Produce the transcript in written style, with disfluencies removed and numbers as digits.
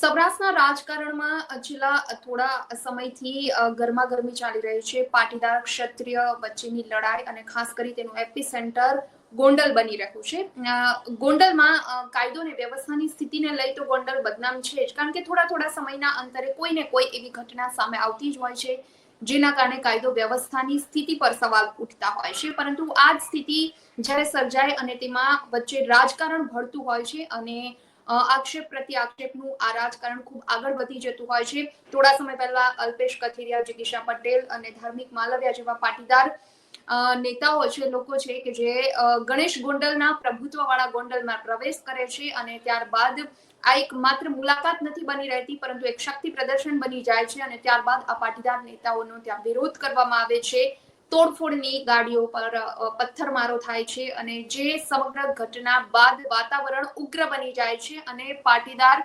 સૌરાષ્ટ્રના રાજકારણમાં છેલ્લા થોડા સમયથી ગરમાગરમી ચાલી રહી છે. પાટીદાર ક્ષત્રિય વચ્ચેની લડાઈ અને ખાસ કરી તેનું એપી સેન્ટર ગોંડલ બની રહ્યું છે. ગોંડલમાં કાયદો અને વ્યવસ્થાની સ્થિતિને લઈ તો ગોંડલ બદનામ છે જ, કારણ કે થોડા સમયના અંતરે કોઈ ને કોઈ એવી ઘટના સામે આવતી જ હોય છે જેના કારણે કાયદો વ્યવસ્થાની સ્થિતિ પર સવાલ ઉઠતા હોય છે. પરંતુ આ જ સ્થિતિ જ્યારે સર્જાય અને તેમાં વચ્ચે રાજકારણ ભળતું હોય છે અને આક્ષેપ પ્રતિ આક્ષેપનું આ રાજકારણ ખૂબ આગળ વધી જતું હોય છે. થોડા સમય પહેલા અલ્પેશ કથિરિયા, જિગીશા પટેલ અને ધાર્મિક માલવિયા જેવા પાટીદાર નેતાઓ છે, લોકો છે કે જે ગણેશ ગોંડલના પ્રભુત્વવાળા ગોંડલમાં પ્રવેશ કરે છે અને ત્યારબાદ આ એક માત્ર મુલાકાત નથી બની રહેતી, પરંતુ એક શક્તિ પ્રદર્શન બની જાય છે અને ત્યારબાદ આ પાટીદાર નેતાઓનો ત્યાં વિરોધ કરવામાં આવે છે. તોડફોડની ગાડીઓ પર પથ્થરમારો થાય છે અને જે સમગ્ર ઘટના બાદ વાતાવરણ ઉગ્ર બની જાય છે અને પાટીદાર